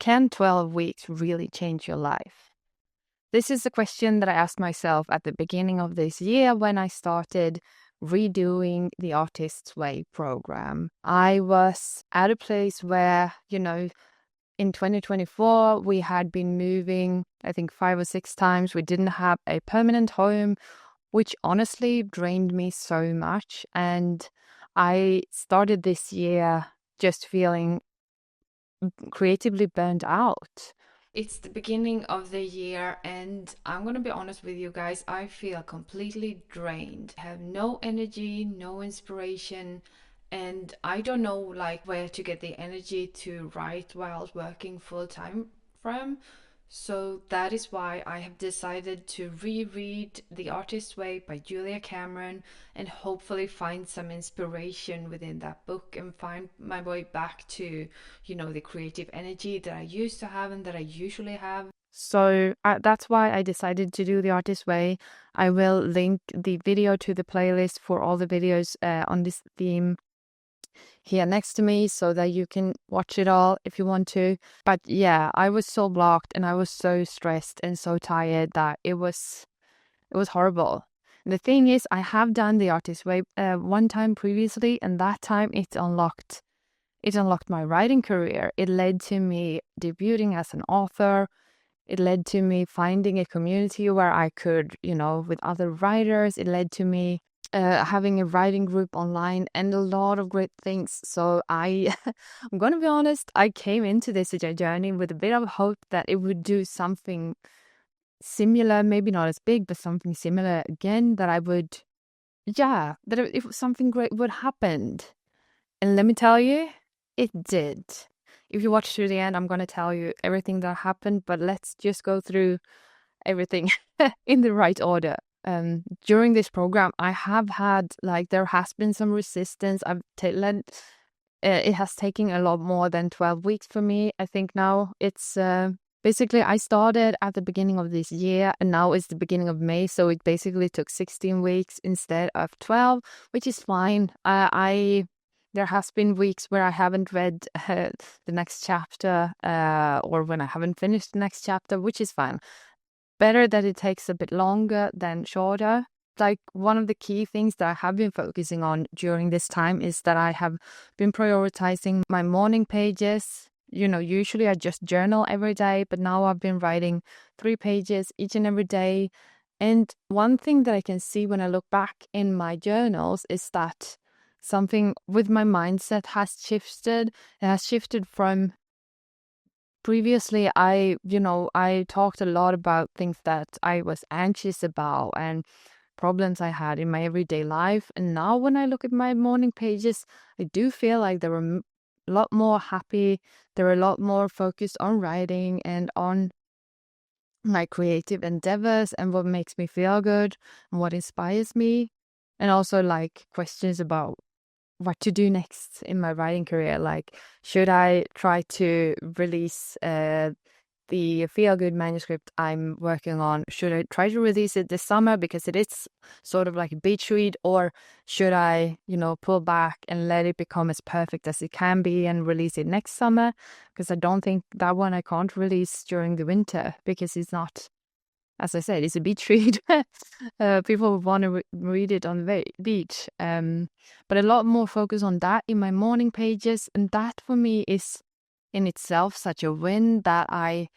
can 12 weeks really change your life? This is a question that I asked myself at the beginning of this year when I started redoing the Artist's Way program. I was at a place where, in 2024, we had been moving, I think 5 or 6 times. We didn't have a permanent home, which honestly drained me so much. And I started this year just feeling creatively burned out. It's the beginning of the year, and I'm gonna be honest with you guys, I feel completely drained. I have no energy, no inspiration, and I don't know where to get the energy to write while working full time from. So that is why I have decided to reread The Artist's Way by Julia Cameron and hopefully find some inspiration within that book and find my way back to, the creative energy that I used to have and that I usually have. So that's why I decided to do The Artist's Way. I will link the video to the playlist for all the videos on this theme here next to me so that you can watch it all if you want to. But yeah, I was so blocked and I was so stressed and so tired that it was horrible. The thing is, I have done The Artist's Way one time previously, and that time it unlocked my writing career. It led to me debuting as an author. It led to me finding a community where I could, with other writers. It led to me having a writing group online and a lot of great things. So I'm going to be honest, I came into this journey with a bit of hope that it would do something similar, maybe not as big, but something similar again, that I would, that if something great would happen. And let me tell you, it did. If you watch through the end, I'm going to tell you everything that happened, but let's just go through everything in the right order. During this program, I have had, there has been some resistance. It has taken a lot more than 12 weeks for me. I think now it's, basically I started at the beginning of this year and now it's the beginning of May. So it basically took 16 weeks instead of 12, which is fine. There has been weeks where I haven't read the next chapter, or when I haven't finished the next chapter, which is fine. Better that it takes a bit longer than shorter. One of the key things that I have been focusing on during this time is that I have been prioritizing my morning pages. Usually I just journal every day, but now I've been writing 3 pages each and every day. And one thing that I can see when I look back in my journals is that something with my mindset has shifted. It has shifted from previously, I talked a lot about things that I was anxious about and problems I had in my everyday life. And now when I look at my morning pages, I do feel like they were a lot more happy. They're a lot more focused on writing and on my creative endeavors and what makes me feel good and what inspires me. And also questions about what to do next in my writing career. Should I try to release the feel-good manuscript I'm working on? Should I try to release it this summer because it is sort of like a beach read, or should I, pull back and let it become as perfect as it can be and release it next summer? Because I don't think that one I can't release during the winter because it's not, as I said, it's a beach read. People want to read it on the beach. But a lot more focus on that in my morning pages. And that for me is in itself such a win that I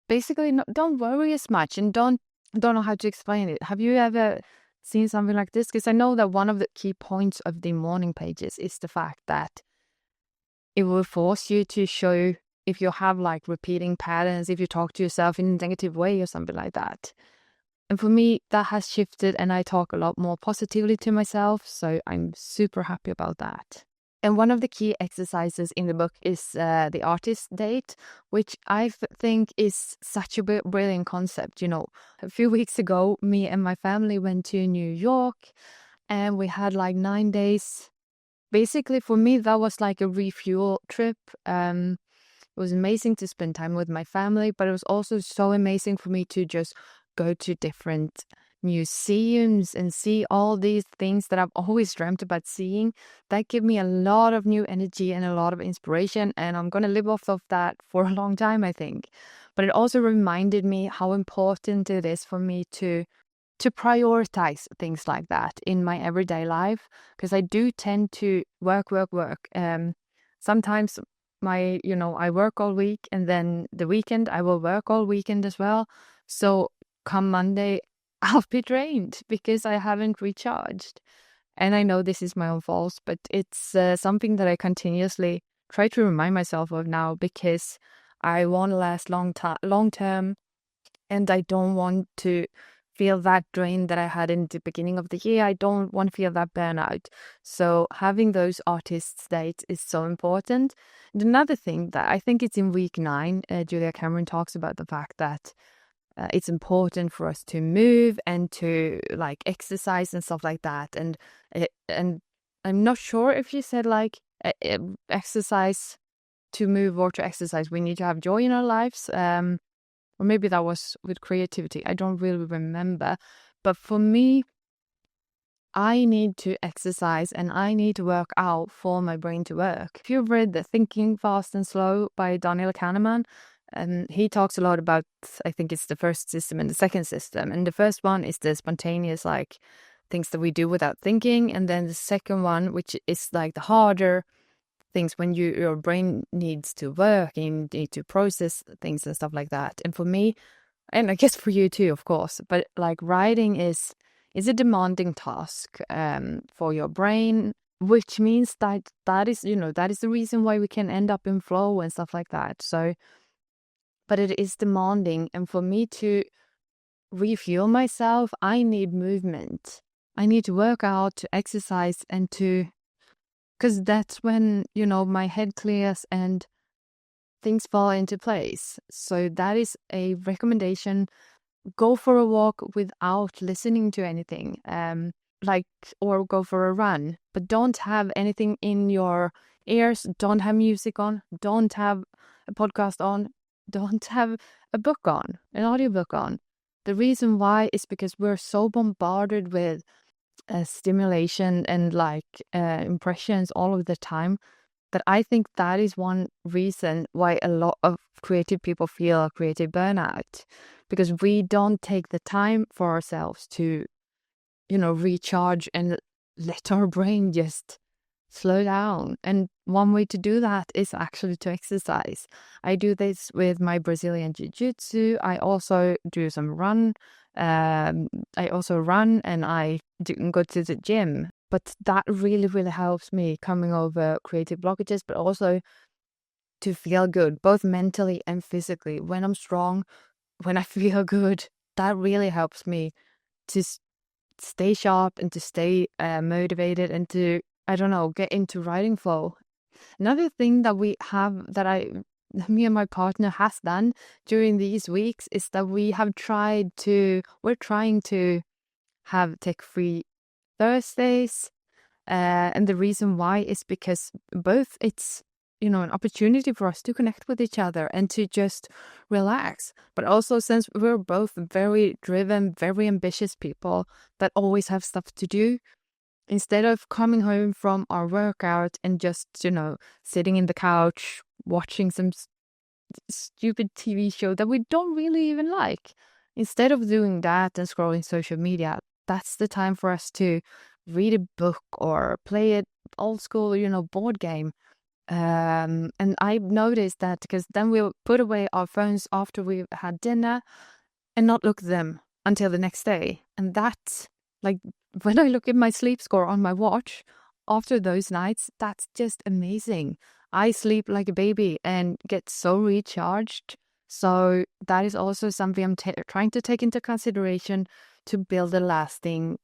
basically don't worry as much and don't know how to explain it. Have you ever seen something like this? Because I know that one of the key points of the morning pages is the fact that it will force you to show if you have repeating patterns, if you talk to yourself in a negative way or something like that. And for me, that has shifted and I talk a lot more positively to myself. So I'm super happy about that. And one of the key exercises in the book is the artist date, which I think is such a brilliant concept. A few weeks ago, me and my family went to New York and we had 9 days. Basically, for me, that was like a refuel trip. It was amazing to spend time with my family, but it was also so amazing for me to just go to different museums and see all these things that I've always dreamt about seeing. That give me a lot of new energy and a lot of inspiration, and I'm going to live off of that for a long time, I think. But it also reminded me how important it is for me to prioritize things like that in my everyday life, because I do tend to work. Sometimes I work all week, and then the weekend I will work all weekend as well. So come Monday, I'll be drained because I haven't recharged. And I know this is my own fault, but it's something that I continuously try to remind myself of now, because I want to last long term, and I don't want to feel that drain that I had in the beginning of the year. I don't want to feel that burnout. So having those artist dates is so important. And another thing that I think it's in week 9, Julia Cameron talks about the fact that it's important for us to move and to like exercise and stuff like that. And I'm not sure if she said like exercise to move or to exercise. We need to have joy in our lives. Or maybe that was with creativity. I don't really remember. But for me, I need to exercise and I need to work out for my brain to work. If you've read the Thinking Fast and Slow by Daniel Kahneman, he talks a lot about, I think it's the first system and the second system. And the first one is the spontaneous, like things that we do without thinking. And then the second one, which is like the harder things when your brain needs to work and you need to process things and stuff like that. And for me, and I guess for you too, of course, but like writing is a demanding task for your brain, which means that is the reason why we can end up in flow and stuff like that. So, but it is demanding, and for me to refuel myself, I need movement. I need to work out, to exercise, and because that's when, my head clears and things fall into place. So that is a recommendation. Go for a walk without listening to anything, or go for a run, but don't have anything in your ears, don't have music on, don't have a podcast on, don't have a book on, an audiobook on. The reason why is because we're so bombarded with stimulation and impressions all of the time, that I think that is one reason why a lot of creative people feel creative burnout, because we don't take the time for ourselves to, recharge and let our brain just slow down. And one way to do that is actually to exercise. I do this with my Brazilian Jiu-Jitsu. I also do some run. I also run, and I go to the gym. But that really, really helps me coming over creative blockages, but also to feel good, both mentally and physically. When I'm strong, when I feel good, that really helps me to stay sharp and to stay motivated and to, get into writing flow. Another thing that we have, me and my partner has done during these weeks, is that we're trying to have tech-free Thursdays. And the reason why is because both it's, an opportunity for us to connect with each other and to just relax. But also, since we're both very driven, very ambitious people that always have stuff to do, instead of coming home from our workout and just, sitting in the couch, watching some stupid TV show that we don't really even like, instead of doing that and scrolling social media, that's the time for us to read a book or play an old school, board game. And I've noticed that, because then we'll put away our phones after we've had dinner and not look at them until the next day. And that's like, when I look at my sleep score on my watch after those nights, that's just amazing. I sleep like a baby and get so recharged. So that is also something I'm trying to take into consideration to build a lasting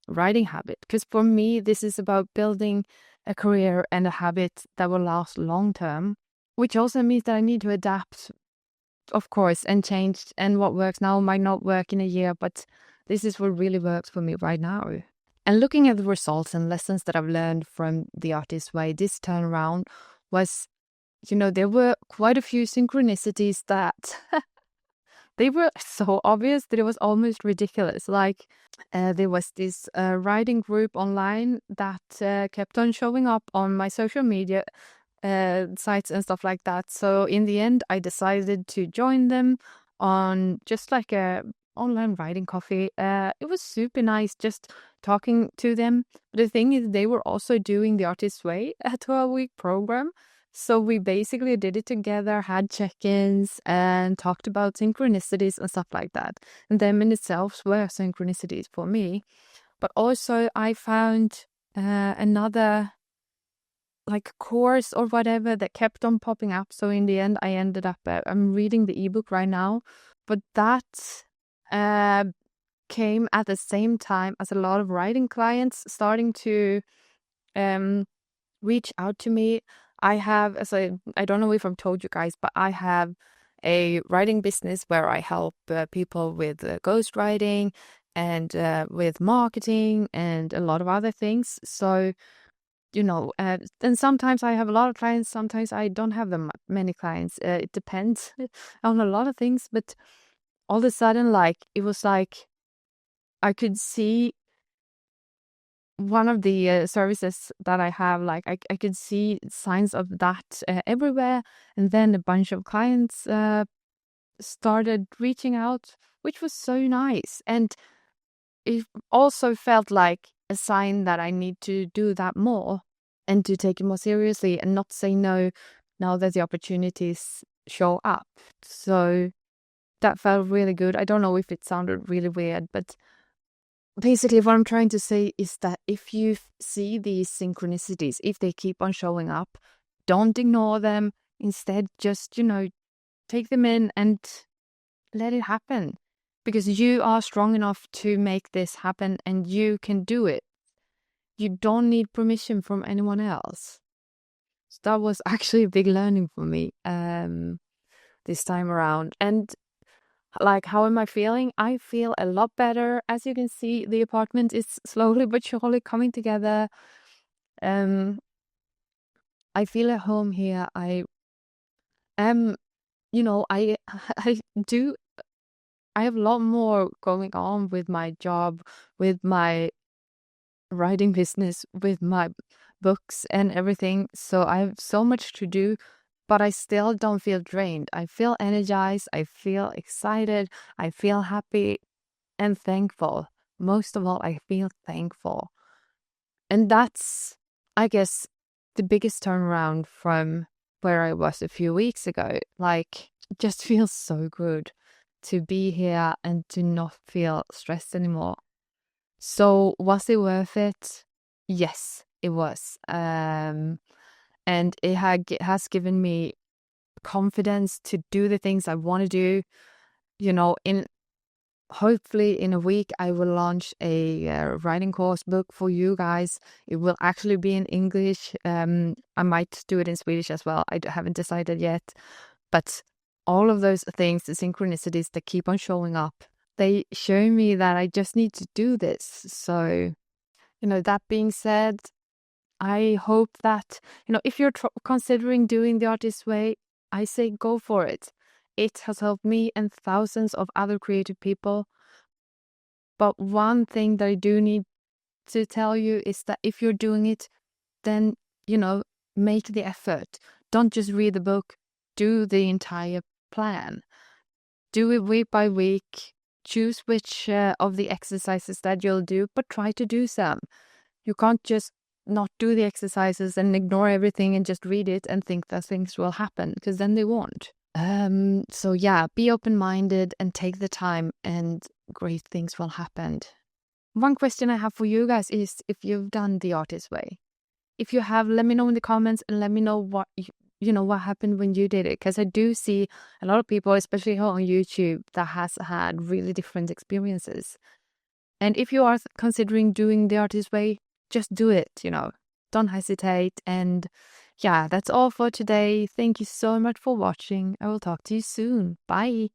writing habit. Because for me, this is about building a career and a habit that will last long term, which also means that I need to adapt, of course, and change. And what works now might not work in a year, but this is what really works for me right now. And looking at the results and lessons that I've learned from the Artist Way, this turnaround was, there were quite a few synchronicities that they were so obvious that it was almost ridiculous. Like there was this writing group online that kept on showing up on my social media sites and stuff like that. So in the end, I decided to join them on just like a online writing coffee. It was super nice just talking to them. But the thing is, they were also doing the Artist's Way, a 12-week program. So we basically did it together, had check-ins, and talked about synchronicities and stuff like that. And them in itself were synchronicities for me. But also I found another like course or whatever that kept on popping up. So in the end, I ended up, I'm reading the ebook right now, but that came at the same time as a lot of writing clients starting to reach out to me. I have, I don't know if I've told you guys, but I have a writing business where I help people with ghostwriting and with marketing and a lot of other things. So, and sometimes I have a lot of clients, sometimes I don't have many clients. It depends on a lot of things, but all of a sudden, like, it was like I could see one of the services that I have, like I could see signs of that everywhere. And then a bunch of clients started reaching out, which was so nice. And it also felt like a sign that I need to do that more and to take it more seriously and not say no now that the opportunities show up. So that felt really good. I don't know if it sounded really weird, but basically what I'm trying to say is that if you see these synchronicities, if they keep on showing up, don't ignore them. Instead, just, take them in and let it happen. Because you are strong enough to make this happen and you can do it. You don't need permission from anyone else. So that was actually a big learning for me this time around. And like, how am I feeling? I feel a lot better. As you can see, the apartment is slowly but surely coming together. I feel at home here. I am, I do. I have a lot more going on with my job, with my writing business, with my books and everything. So I have so much to do, but I still don't feel drained. I feel energized. I feel excited. I feel happy and thankful. Most of all, I feel thankful. And that's, I guess, the biggest turnaround from where I was a few weeks ago. Like, it just feels so good to be here and to not feel stressed anymore. So was it worth it? Yes, it was. And it has given me confidence to do the things I want to do. Hopefully in a week I will launch a writing course book for you guys. It will actually be in English. I might do it in Swedish as well. I haven't decided yet. But all of those things, the synchronicities that keep on showing up, they show me that I just need to do this. So, that being said, I hope that, if you're considering doing the Artist's Way, I say go for it. It has helped me and thousands of other creative people. But one thing that I do need to tell you is that if you're doing it, then, make the effort. Don't just read the book. Do the entire plan. Do it week by week. Choose which of the exercises that you'll do, but try to do some. You can't just not do the exercises and ignore everything and just read it and think that things will happen, because then they won't. So yeah, be open-minded and take the time and great things will happen. One question I have for you guys is if you've done the Artist's Way. If you have, let me know in the comments and let me know what what happened when you did it, because I do see a lot of people, especially here on YouTube, that has had really different experiences. And if you are considering doing the Artist's Way, just do it, don't hesitate. And yeah, that's all for today. Thank you so much for watching. I will talk to you soon. Bye.